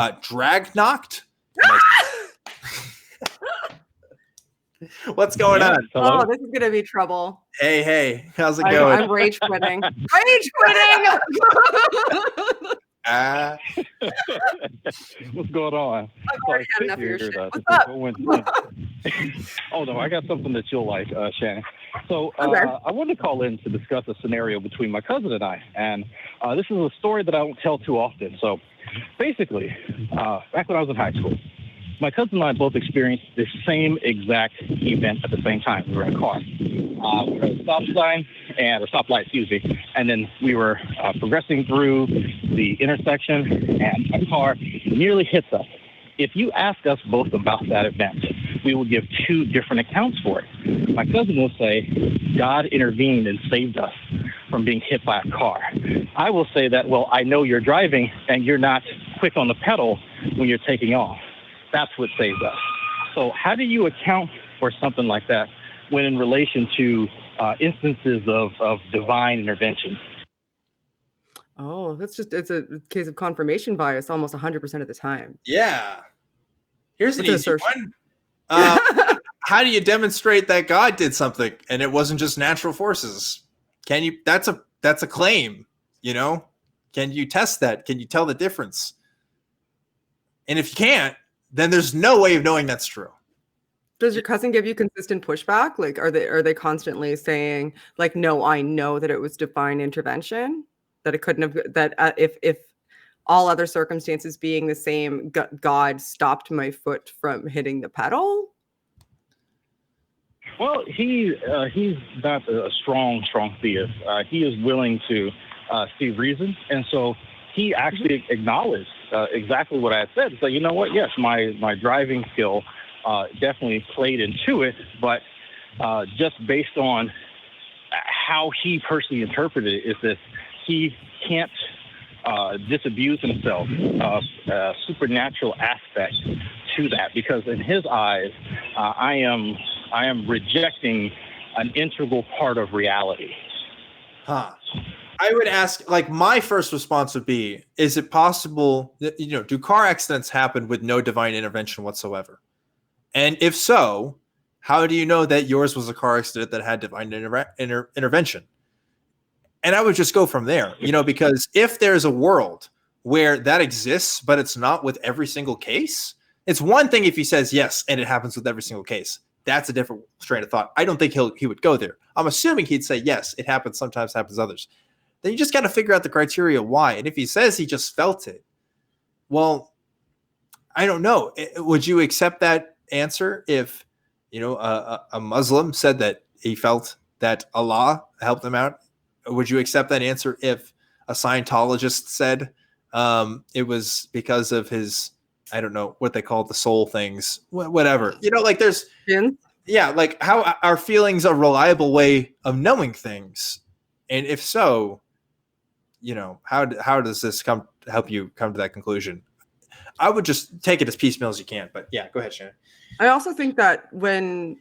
Dragnauct. What's going on? Hello? Oh, this is going to be trouble. Hey, how's it going? I'm rage quitting. Rage quitting! What's going on? I've already had enough of your shit. What's up? Oh, no, I got something that you'll like, Shannon. So okay. I wanted to call in to discuss a scenario between my cousin and I. And this is a story that I don't tell too often. So basically, back when I was in high school, my cousin and I both experienced the same exact event at the same time. We were in a car. We were at a stop sign, or stoplight, excuse me. And then we were progressing through the intersection, and a car nearly hits us. If you ask us both about that event, we will give two different accounts for it. My cousin will say, God intervened and saved us from being hit by a car. I will say that, well, I know you're driving and you're not quick on the pedal when you're taking off. That's what saves us. So how do you account for something like that when in relation to instances of divine intervention? Oh, it's a case of confirmation bias almost 100% of the time. Yeah. Here's an easy one. How do you demonstrate that God did something and it wasn't just natural forces? Can you? That's a claim, you know? Can you test that? Can you tell the difference? And if you can't, then there's no way of knowing that's true. Does your cousin give you consistent pushback? Like, are they constantly saying, like, no, I know that it was divine intervention, that it couldn't have, that if all other circumstances being the same, God stopped my foot from hitting the pedal? Well, he's not a strong theist. He is willing to see reason, and so he actually acknowledged exactly what I had said. So, you know what? Yes, my driving skill definitely played into it, but just based on how he personally interpreted it is that he can't disabuse himself of a supernatural aspect to that, because in his eyes, I am rejecting an integral part of reality. Huh. I would ask, like, my first response would be, is it possible that, do car accidents happen with no divine intervention whatsoever? And if so, how do you know that yours was a car accident that had divine intervention? And I would just go from there, because if there's a world where that exists, but it's not with every single case, it's one thing if he says yes, and it happens with every single case. That's a different strain of thought. I don't think he would go there. I'm assuming he'd say, yes, it happens sometimes, happens others. Then you just got to figure out the criteria why. And if he says he just felt it, well, I don't know. Would you accept that answer if, a Muslim said that he felt that Allah helped him out? Would you accept that answer if a Scientologist said it was because of his, I don't know what they call the soul things, whatever, like there's, yeah, like how our feelings a reliable way of knowing things. And if so, how does this help you come to that conclusion? I would just take it as piecemeal as you can, but yeah, go ahead, Shannon. I also think that when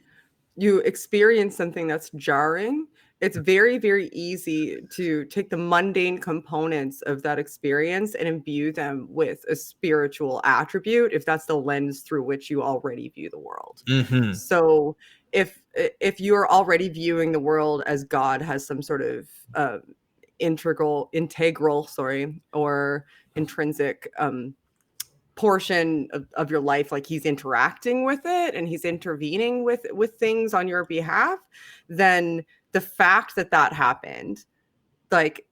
you experience something that's jarring, it's very, very easy to take the mundane components of that experience and imbue them with a spiritual attribute, if that's the lens through which you already view the world. Mm-hmm. So if you're already viewing the world as God has some sort of integral, or intrinsic portion of your life, like he's interacting with it and he's intervening with things on your behalf, then the fact that happened, like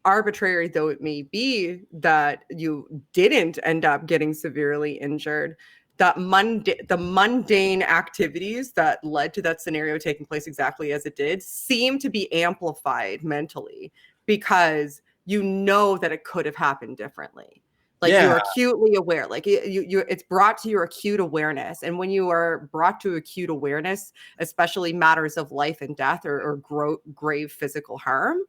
arbitrary though it may be, that you didn't end up getting severely injured, that the mundane activities that led to that scenario taking place exactly as it did seem to be amplified mentally, because that it could have happened differently. Like, yeah. You're acutely aware, like it's brought to your acute awareness. And when you are brought to acute awareness, especially matters of life and death or grave physical harm,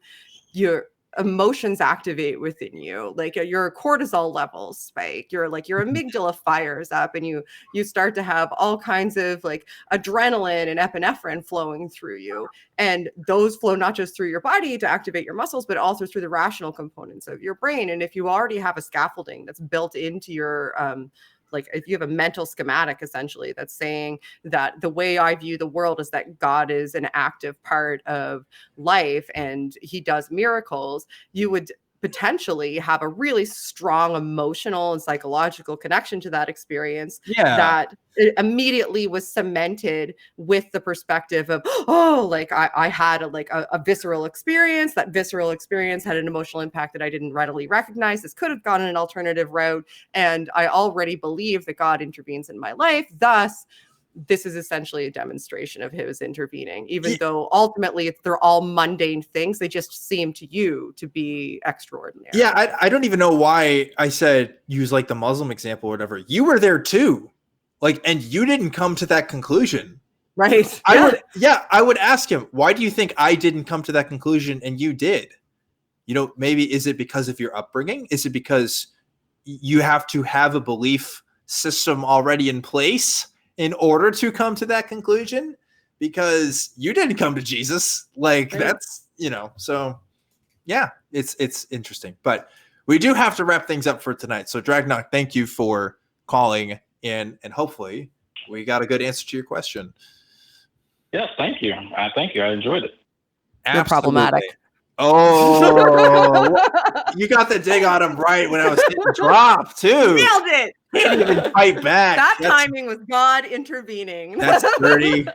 emotions activate within you, like your cortisol levels spike, your amygdala fires up, and you start to have all kinds of like adrenaline and epinephrine flowing through you, and those flow not just through your body to activate your muscles, but also through the rational components of your brain. And if you already have a scaffolding that's built into your like if you have a mental schematic essentially that's saying that the way I view the world is that God is an active part of life and he does miracles, you would potentially have a really strong emotional and psychological connection to that experience that it immediately was cemented with the perspective of, oh, like I had a visceral experience. That visceral experience had an emotional impact that I didn't readily recognize. This could have gone in an alternative route. And I already believe that God intervenes in my life. Thus, this is essentially a demonstration of his intervening, even though ultimately they're all mundane things. They just seem to you to be extraordinary. Yeah, I don't even know why I said use like the Muslim example or whatever. You were there too. Like, and you didn't come to that conclusion. Right. I would ask him, why do you think I didn't come to that conclusion and you did? You know, maybe is it because of your upbringing? Is it because you have to have a belief system already in place in order to come to that conclusion? Because you didn't come to Jesus. Like that's, you know, so yeah, it's interesting. But we do have to wrap things up for tonight. So Dragnauct, thank you for calling in, and hopefully we got a good answer to your question. Yes, thank you. Thank you. I enjoyed it. You're problematic. Oh, you got the dig on him right when I was getting dropped too. Nailed it. Can't even fight back. That timing was God intervening. That's dirty.